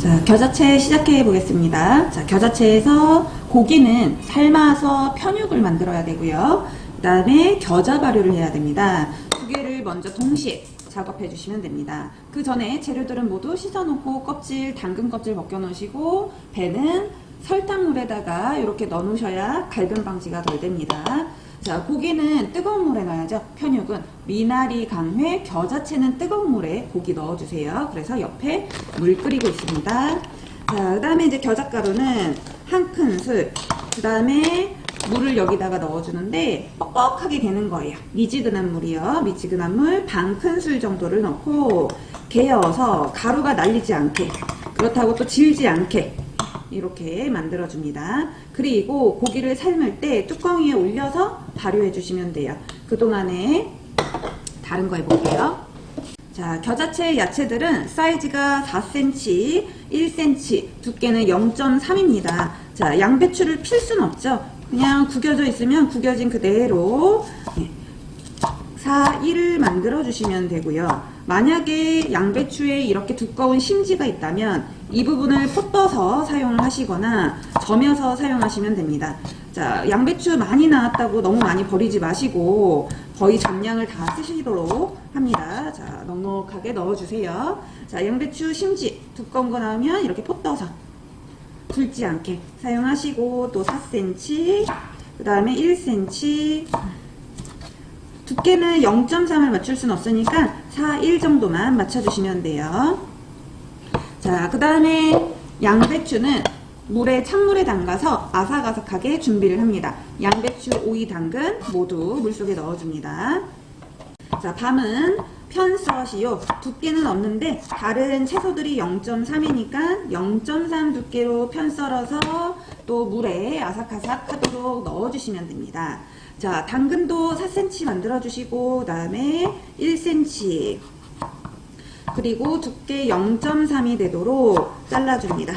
자, 겨자채 시작해 보겠습니다. 자, 겨자채에서 고기는 삶아서 편육을 만들어야 되고요. 그 다음에 겨자 발효를 해야 됩니다. 두 개를 먼저 동시에 작업해 주시면 됩니다. 그 전에 재료들은 모두 씻어놓고 껍질, 당근 껍질 벗겨 놓으시고 배는 설탕물에다가 이렇게 넣어 놓으셔야 갈변 방지가 덜 됩니다. 자, 고기는 뜨거운 물에 넣어야죠. 편육은 미나리, 강회, 겨자채는 뜨거운 물에 고기 넣어주세요. 그래서 옆에 물 끓이고 있습니다. 자, 그 다음에 이제 겨자가루는 한 큰술, 그 다음에 물을 여기다가 넣어주는데 뻑뻑하게 개는 거예요. 미지근한 물이요. 미지근한 물 반 큰술 정도를 넣고 개어서 가루가 날리지 않게, 그렇다고 또 질지 않게 이렇게 만들어줍니다. 그리고 고기를 삶을 때 뚜껑 위에 올려서 발효해 주시면 돼요. 그동안에 다른 거 해볼게요. 자, 겨자채 야채들은 사이즈가 4cm, 1cm, 두께는 0.3입니다. 자, 양배추를 필 순 없죠. 그냥 구겨져 있으면 구겨진 그대로 4, 1을 만들어 주시면 되고요. 만약에 양배추에 이렇게 두꺼운 심지가 있다면 이 부분을 퍼떠서 사용을 하시거나 점여서 사용하시면 됩니다. 자, 양배추 많이 나왔다고 너무 많이 버리지 마시고 거의 전량을 다 쓰시도록 합니다. 자, 넉넉하게 넣어주세요. 자, 양배추 심지 두꺼운 거 나오면 이렇게 퍼떠서 굵지 않게 사용하시고 또 4cm, 그 다음에 1cm, 두께는 0.3을 맞출 수는 없으니까 4, 1 정도만 맞춰주시면 돼요. 자, 그 다음에 양배추는 찬물에 담가서 아삭아삭하게 준비를 합니다. 양배추, 오이, 당근 모두 물속에 넣어줍니다. 자, 밤은 편썰이요. 두께는 없는데 다른 채소들이 0.3이니까 0.3 두께로 편썰어서 또 물에 아삭아삭하도록 넣어주시면 됩니다. 자, 당근도 4cm 만들어주시고, 그 다음에 1cm, 그리고 두께 0.3이 되도록 잘라줍니다.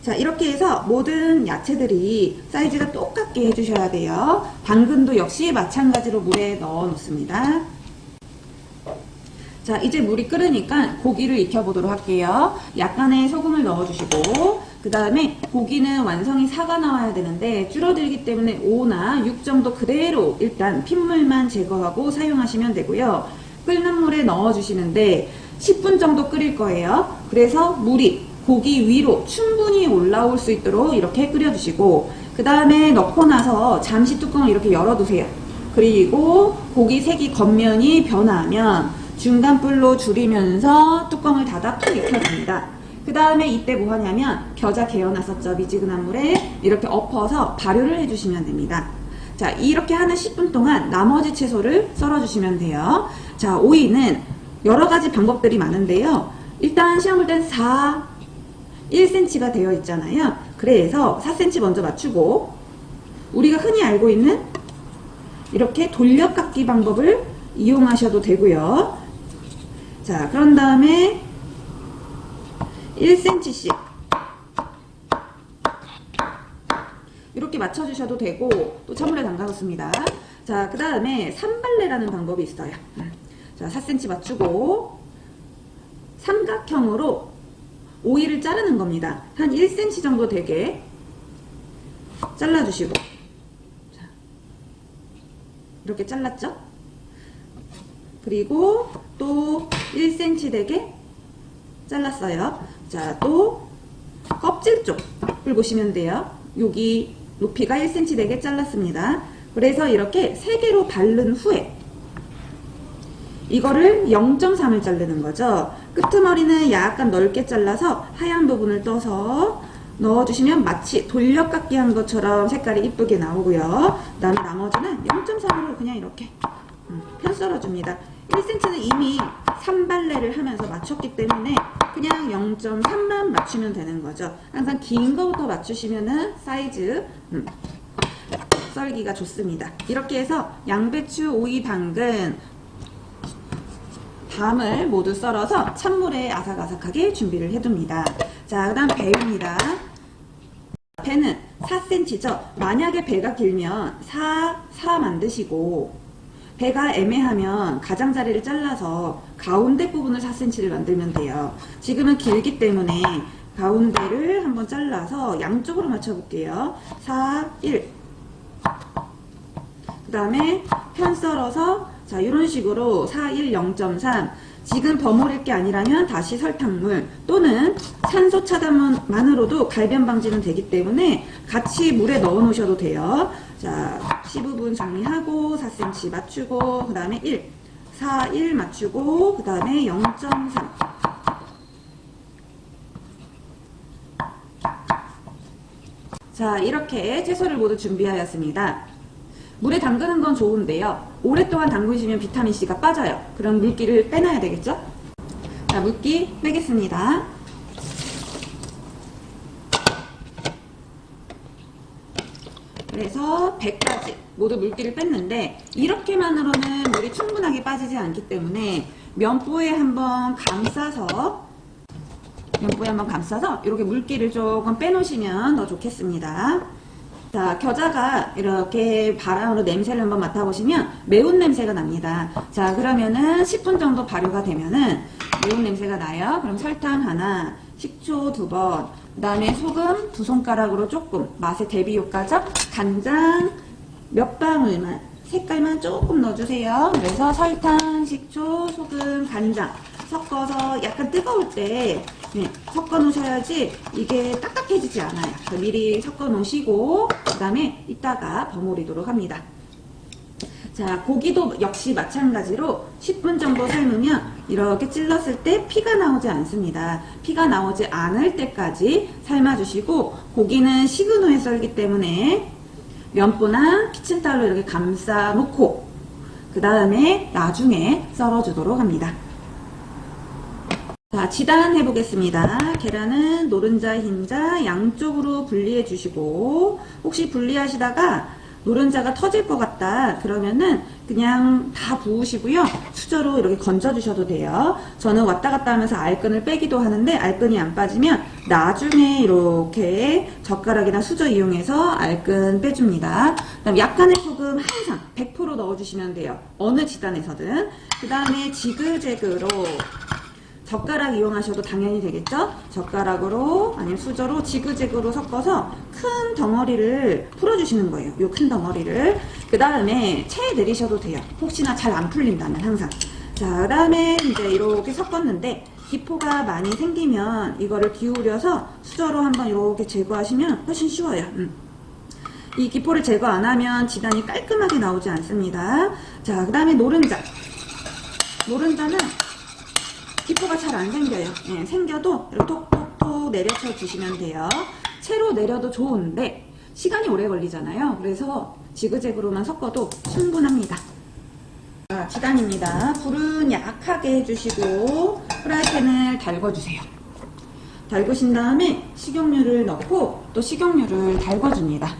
자, 이렇게 해서 모든 야채들이 사이즈가 똑같게 해주셔야 돼요. 당근도 역시 마찬가지로 물에 넣어 놓습니다. 자, 이제 물이 끓으니까 고기를 익혀보도록 할게요. 약간의 소금을 넣어주시고, 그 다음에 고기는 완성이 4가 나와야 되는데 줄어들기 때문에 5나 6 정도 그대로 일단 핏물만 제거하고 사용하시면 되고요. 끓는 물에 넣어주시는데 10분 정도 끓일 거예요. 그래서 물이 고기 위로 충분히 올라올 수 있도록 이렇게 끓여주시고, 그 다음에 넣고 나서 잠시 뚜껑을 이렇게 열어두세요. 그리고 고기 색이 겉면이 변화하면 중간 불로 줄이면서 뚜껑을 닫아 푹 익혀줍니다. 그 다음에 이때 뭐 하냐면 겨자 개어놨었죠. 미지근한 물에 이렇게 엎어서 발효를 해주시면 됩니다. 자, 이렇게 하는 10분 동안 나머지 채소를 썰어주시면 돼요. 자, 오이는 여러 가지 방법들이 많은데요. 일단 시험 볼 땐 1cm가 되어 있잖아요. 그래서 4cm 먼저 맞추고 우리가 흔히 알고 있는 이렇게 돌려깎기 방법을 이용하셔도 되고요. 자, 그런 다음에 1cm씩 이렇게 맞춰주셔도 되고 또 찬물에 담가놓습니다. 자, 그 다음에 삼발레라는 방법이 있어요. 자, 4cm 맞추고 삼각형으로 오이를 자르는 겁니다. 한 1cm 정도 되게 잘라주시고, 자, 이렇게 잘랐죠? 그리고 또 1cm 되게 잘랐어요. 자, 또 껍질 쪽을 보시면 돼요. 여기 높이가 1cm 되게 잘랐습니다. 그래서 이렇게 3개로 바른 후에 이거를 0.3을 자르는 거죠. 끄트머리는 약간 넓게 잘라서 하얀 부분을 떠서 넣어주시면 마치 돌려깎기 한 것처럼 색깔이 이쁘게 나오고요. 그 다음에 나머지는 0.3으로 그냥 이렇게 편 썰어줍니다. 1cm는 이미 3발레를 하면서 맞췄기 때문에 그냥 0.3만 맞추면 되는 거죠. 항상 긴 거부터 맞추시면은 사이즈 썰기가 좋습니다. 이렇게 해서 양배추, 오이, 당근, 밤을 모두 썰어서 찬물에 아삭아삭하게 준비를 해둡니다. 자, 그 다음 배입니다. 배는 4cm죠. 만약에 배가 길면 4 만드시고 배가 애매하면 가장자리를 잘라서 가운데 부분을 4cm를 만들면 돼요. 지금은 길기 때문에 가운데를 한번 잘라서 양쪽으로 맞춰볼게요. 4, 1. 그 다음에 편 썰어서 자 이런 식으로 4, 1, 0.3. 지금 버무릴 게 아니라면 다시 설탕물 또는 산소 차단만으로도 갈변 방지는 되기 때문에 같이 물에 넣어 놓으셔도 돼요. 자, 15분 정리하고 4cm 맞추고 그 다음에 1, 4, 1 맞추고 그 다음에 0.3. 자, 이렇게 채소를 모두 준비하였습니다. 물에 담그는 건 좋은데요. 오랫동안 담그시면 비타민C가 빠져요. 그럼 물기를 빼놔야 되겠죠? 자, 물기 빼겠습니다. 그래서 100까지 모두 물기를 뺐는데 이렇게만으로는 물이 충분하게 빠지지 않기 때문에 면보에 한번 감싸서 이렇게 물기를 조금 빼놓으시면 더 좋겠습니다. 자, 겨자가 이렇게 바람으로 냄새를 한번 맡아보시면 매운 냄새가 납니다. 자, 그러면은 10분 정도 발효가 되면은 매운 냄새가 나요. 그럼 설탕 하나, 식초 2번, 그 다음에 소금 2손가락으로 조금, 맛의 대비 효과죠? 간장 몇 방울만, 색깔만 조금 넣어주세요. 그래서 설탕, 식초, 소금, 간장 섞어서 약간 뜨거울 때 섞어 놓으셔야지 이게 딱딱해지지 않아요. 미리 섞어 놓으시고 그 다음에 이따가 버무리도록 합니다. 자, 고기도 역시 마찬가지로 10분 정도 삶으면 이렇게 찔렀을 때 피가 나오지 않습니다. 피가 나오지 않을 때까지 삶아주시고 고기는 식은 후에 썰기 때문에 면보나 키친타올로 이렇게 감싸 놓고 그 다음에 나중에 썰어주도록 합니다. 자, 지단 해보겠습니다. 계란은 노른자, 흰자 양쪽으로 분리해 주시고 혹시 분리하시다가 노른자가 터질 것 같다 그러면은 그냥 다 부으시고요. 수저로 이렇게 건져 주셔도 돼요. 저는 왔다 갔다 하면서 알끈을 빼기도 하는데 알끈이 안 빠지면 나중에 이렇게 젓가락이나 수저 이용해서 알끈 빼줍니다. 그다음 약간의 소금 항상 100% 넣어주시면 돼요. 어느 지단에서든. 그 다음에 지그재그로 젓가락 이용하셔도 당연히 되겠죠? 젓가락으로 아니면 수저로 지그재그로 섞어서 큰 덩어리를 풀어주시는 거예요. 요 큰 덩어리를. 그 다음에 체에 내리셔도 돼요. 혹시나 잘 안 풀린다면 항상. 자, 그 다음에 이제 이렇게 섞었는데 기포가 많이 생기면 이거를 기울여서 수저로 한번 이렇게 제거하시면 훨씬 쉬워요. 이 기포를 제거 안 하면 지단이 깔끔하게 나오지 않습니다. 자, 그 다음에 노른자. 노른자는 기포가 잘 안 생겨요. 예, 생겨도 이렇게 톡톡톡 내려쳐 주시면 돼요. 채로 내려도 좋은데 시간이 오래 걸리잖아요. 그래서 지그재그로만 섞어도 충분합니다. 자, 지단입니다. 불은 약하게 해주시고 프라이팬을 달궈주세요. 달구신 다음에 식용유를 넣고 또 식용유를 달궈줍니다.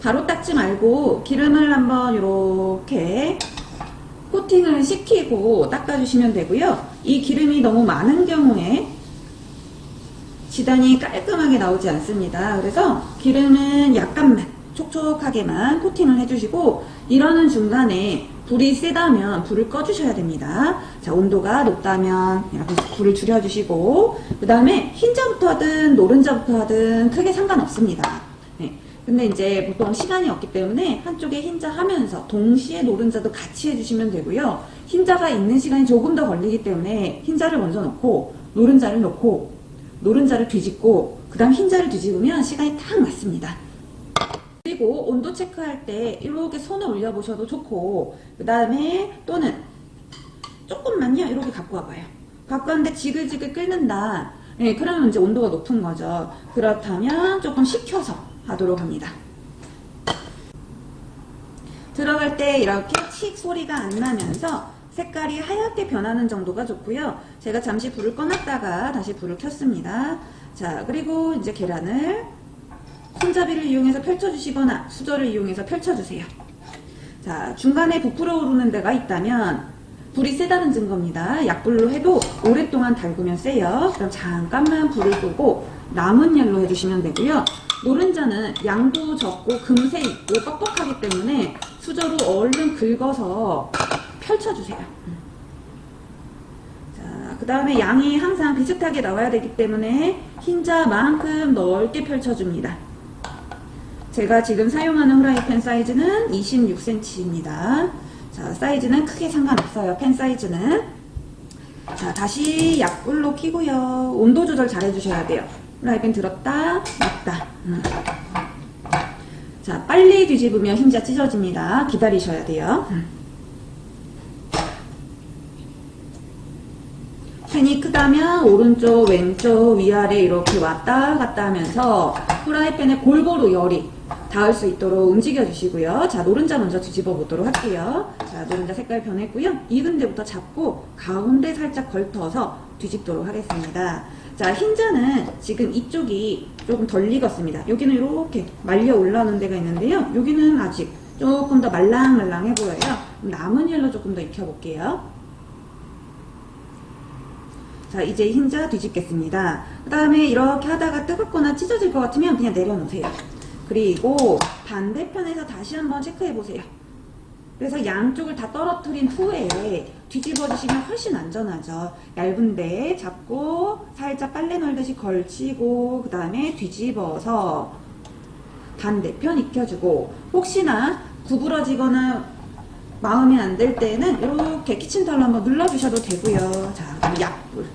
바로 닦지 말고 기름을 한번 이렇게 코팅을 시키고 닦아주시면 되고요. 이 기름이 너무 많은 경우에 지단이 깔끔하게 나오지 않습니다. 그래서 기름은 약간만 촉촉하게만 코팅을 해주시고 이러는 중간에 불이 세다면 불을 꺼주셔야 됩니다. 자, 온도가 높다면 이렇게 불을 줄여주시고 그 다음에 흰자부터 하든 노른자부터 하든 크게 상관없습니다. 근데 이제 보통 시간이 없기 때문에 한쪽에 흰자 하면서 동시에 노른자도 같이 해주시면 되고요. 흰자가 있는 시간이 조금 더 걸리기 때문에 흰자를 먼저 넣고 노른자를 넣고 노른자를 뒤집고 그 다음 흰자를 뒤집으면 시간이 딱 맞습니다. 그리고 온도 체크할 때 이렇게 손을 올려보셔도 좋고 그 다음에 또는 조금만요 이렇게 갖고 와봐요. 갖고 왔는데 지글지글 끓는다. 네, 그러면 이제 온도가 높은 거죠. 그렇다면 조금 식혀서 하도록 합니다. 들어갈 때 이렇게 칙 소리가 안 나면서 색깔이 하얗게 변하는 정도가 좋고요. 제가 잠시 불을 꺼놨다가 다시 불을 켰습니다. 자, 그리고 이제 계란을 손잡이를 이용해서 펼쳐주시거나 수저를 이용해서 펼쳐주세요. 자, 중간에 부풀어 오르는 데가 있다면 불이 세다는 증거입니다. 약불로 해도 오랫동안 달구면 세요. 그럼 잠깐만 불을 끄고 남은 열로 해주시면 되고요. 노른자는 양도 적고 금세 있고 뻑뻑하기 때문에 수저로 얼른 긁어서 펼쳐주세요. 자, 그 다음에 양이 항상 비슷하게 나와야 되기 때문에 흰자만큼 넓게 펼쳐줍니다. 제가 지금 사용하는 후라이팬 사이즈는 26cm입니다. 자, 사이즈는 크게 상관없어요. 팬 사이즈는. 자, 다시 약불로 켜고요. 온도 조절 잘 해주셔야 돼요. 후라이팬 들었다 놨다. 자, 빨리 뒤집으면 흰자 찢어집니다. 기다리셔야 돼요. 팬이 크다면 오른쪽 왼쪽 위아래 이렇게 왔다 갔다 하면서 후라이팬에 골고루 열이 닿을 수 있도록 움직여 주시고요. 자, 노른자 먼저 뒤집어 보도록 할게요. 자, 노른자 색깔 변했고요. 익은 데부터 잡고 가운데 살짝 걸터서 뒤집도록 하겠습니다. 자, 흰자는 지금 이쪽이 조금 덜 익었습니다. 여기는 이렇게 말려 올라오는 데가 있는데요. 여기는 아직 조금 더 말랑말랑해 보여요. 남은 열로 조금 더 익혀볼게요. 자, 이제 흰자 뒤집겠습니다. 그 다음에 이렇게 하다가 뜨겁거나 찢어질 것 같으면 그냥 내려놓으세요. 그리고 반대편에서 다시 한번 체크해 보세요. 그래서 양쪽을 다 떨어뜨린 후에 뒤집어 주시면 훨씬 안전하죠. 얇은데 잡고 살짝 빨래 널듯이 걸치고 그 다음에 뒤집어서 반대편 익혀주고, 혹시나 구부러지거나 마음에 안 들 때는 이렇게 키친타올로 한번 눌러주셔도 되고요. 자, 그럼 약불.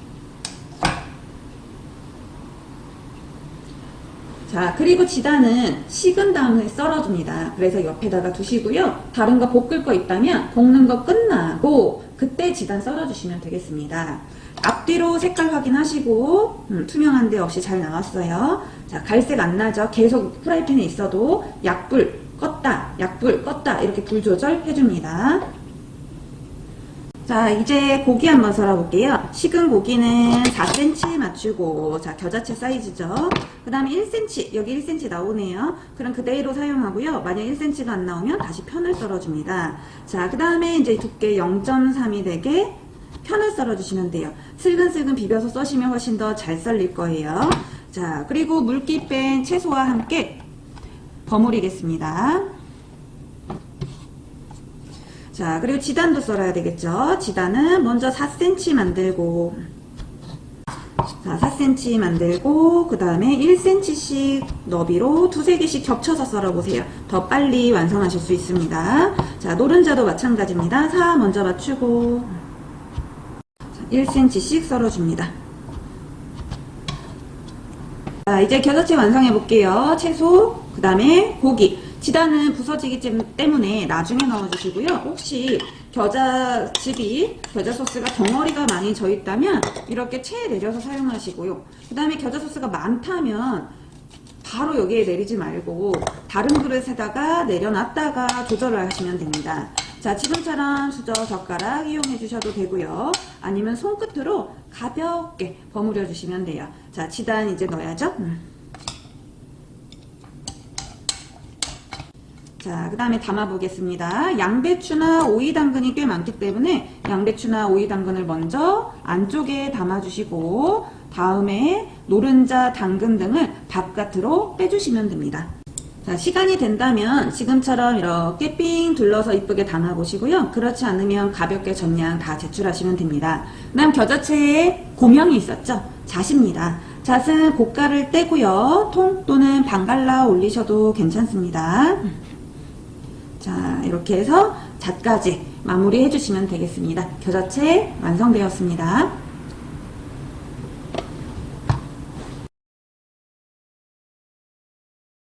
자, 그리고 지단은 식은 다음에 썰어줍니다. 그래서 옆에다가 두시고요. 다른 거 볶을 거 있다면 볶는 거 끝나고 그때 지단 썰어주시면 되겠습니다. 앞뒤로 색깔 확인하시고 투명한 데 없이 잘 나왔어요. 자, 갈색 안 나죠? 계속 프라이팬에 있어도 약불 껐다, 약불 껐다 이렇게 불 조절 해줍니다. 자, 이제 고기 한번 썰어볼게요. 식은 고기는 4cm 맞추고, 자, 겨자채 사이즈죠. 그 다음에 1cm, 여기 1cm 나오네요. 그럼 그대로 사용하고요. 만약 1cm가 안 나오면 다시 편을 썰어줍니다. 자, 그 다음에 이제 두께 0.3이 되게 편을 썰어주시면 돼요. 슬근슬근 비벼서 써시면 훨씬 더 잘 썰릴 거예요. 자, 그리고 물기 뺀 채소와 함께 버무리겠습니다. 자, 그리고 지단도 썰어야 되겠죠. 지단은 먼저 4cm 만들고, 자, 4cm 만들고, 그 다음에 1cm씩 너비로 두세 개씩 겹쳐서 썰어보세요. 더 빨리 완성하실 수 있습니다. 자, 노른자도 마찬가지입니다. 4 먼저 맞추고, 1cm씩 썰어줍니다. 자, 이제 겨자채 완성해 볼게요. 채소, 그 다음에 고기. 지단은 부서지기 때문에 나중에 넣어주시고요. 혹시 겨자즙이, 겨자 소스가 덩어리가 많이 져 있다면 이렇게 체에 내려서 사용하시고요. 그 다음에 겨자 소스가 많다면 바로 여기에 내리지 말고 다른 그릇에다가 내려놨다가 조절을 하시면 됩니다. 자, 지금처럼 수저, 젓가락 이용해 주셔도 되고요. 아니면 손끝으로 가볍게 버무려 주시면 돼요. 자, 지단 이제 넣어야죠. 자, 그 다음에 담아보겠습니다. 양배추나 오이 당근이 꽤 많기 때문에 양배추나 오이 당근을 먼저 안쪽에 담아주시고 다음에 노른자, 당근 등을 바깥으로 빼주시면 됩니다. 자, 시간이 된다면 지금처럼 이렇게 삥 둘러서 이쁘게 담아보시고요. 그렇지 않으면 가볍게 전량 다 제출하시면 됩니다. 그 다음 겨자채에 고명이 있었죠? 잣입니다. 잣은 고가를 떼고요. 통 또는 반갈라 올리셔도 괜찮습니다. 자, 이렇게 해서 잣까지 마무리 해주시면 되겠습니다. 겨자채 완성되었습니다.